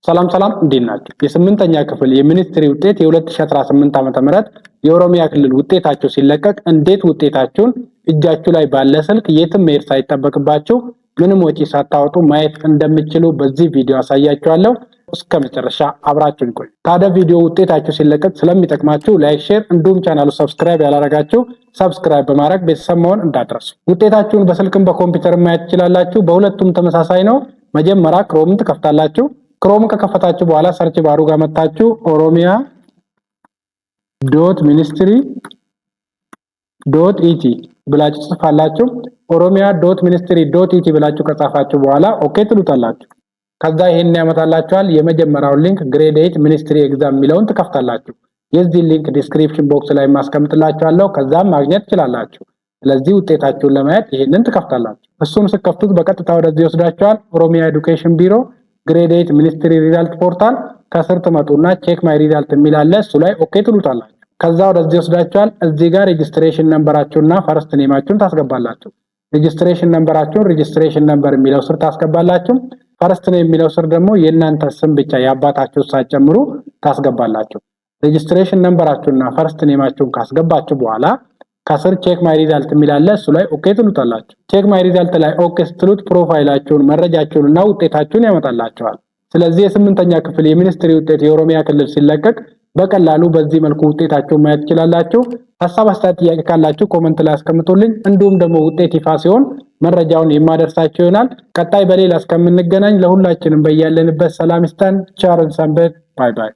ሰላም እንዴት ናችሁ? የስምንተኛ ክፍል የሚኒስትሪ ውጤት የ2018 ዓ.ም የኦሮሚያ ክልል ውጤታችሁ ሲለቀቅ እንዴት ውጤታችሁን እጃችሁ ላይ ባለ ስልክ የትም መሄድ ሳይጠበቅባችሁ ምንም ወጪ ሳታወጡ ማየት እንደምትችሉ በዚህ ቪዲዮ አሳያችኋለሁ። እስከ መጨረሻ አብራችሁን ቆዩ። ታዲያ ቪዲዮ ውጤታችሁ ሲለቀቅ ስለሚጠቅማችሁ ላይክ፣ ሼር እንዲሁም ቻናሉ ሰብስክራይብ ያላረጋችሁ ሰብስክራይብ በማድረግ ቤተሰብ መሆን እንዳትረሱ። ውጤታችሁን በስልክም በኮምፒውተር ማየት ትችላላችሁ። በሁለቱም ተመሳሳይ ነው። መጀመሪያ ክሮምን ትከፍታላችሁ። ክሮም ከከፈታችሁ በኋላ ሰርች ባሩ ጋር መጣችሁ oromia.ministry.et ብላችሁ ጽፋላችሁ። oromia.ministry.et ብላችሁ ከጻፋችሁ በኋላ ኦኬ ትሉታላችሁ። ከዛ ይሄን ያመጣላችኋል። የመጀመሪያው ሊንክ ግሬድ 8 ሚኒስትሪ ኤግዛም የሚለውን ትከፍታላችሁ። የዚህ ሊንክ ዲስክሪፕሽን ቦክስ ላይ ማስቀምጥላችኋለሁ። ከዛም ማግኘት ትችላላችሁ። ስለዚህ ውጤታችሁን ለማየት ይሄንን ትከፍታላችሁ። እሱን ስከፍቱት በቀጥታ ወደዚህ ይወስዳችኋል። ኦሮሚያ ኤዱኬሽን ቢሮ ግሬድ 8 ሚኒስትሪ ሪዛልት ፖርታል ከስር ትመጡና ቼክ ማይ ሪዛልት የሚል አለ። እሱ ላይ ኦኬ ትሉታላችሁ። ከዛ ወደዚህ ይወስዳችኋል። እዚህ ጋር ሬጂስትሬሽን ነምበራችሁና ፈርስት ኔማችሁን ታስገባላችሁ። ሬጂስትሬሽን ነምበራችሁን ሬጂስትሬሽን ነምበር የሚለው ስር ታስገባላችሁ። ፈርስት ኔም የሚለው ስር ደግሞ የእናንተ ስም ብቻ የአባታችሁ ሳትጨምሩ ታስገባላችሁ። ሬጂስትሬሽን ነምበራችሁና ፈርስት ኔማችሁን ካስገባችሁ በኋላ ከስር ቼክ ማይ ሪዛልት የሚል አለ። እሱ ላይ ኦኬ ትሉታላችሁ። ቼክ ማይ ሪዛልት ላይ ኦኬ ስትሉት ፕሮፋይላችሁን መረጃችሁንና ውጤታችሁን ያመጣላችኋል። ስለዚህ የስምንተኛ ክፍል የሚኒስትሪ ውጤት የኦሮሚያ ክልል ሲለቀቅ በቀላሉ በዚህ መልኩ ውጤታችሁን ማየት ትችላላችሁ። ሐሳብ አስተያየት፣ ጥያቄ ካላችሁ ኮሜንት ላይ አስቀምጡልኝ። እንዲሁም ደግሞ ውጤት ይፋ ሲሆን መረጃውን የማደርሳችሁ ይሆናል። ቀጣይ በሌላ እስከምንገናኝ ለሁላችንም በያለንበት ሰላም ይስጠን። ቸር ሰንብቱ። ባይ ባይ።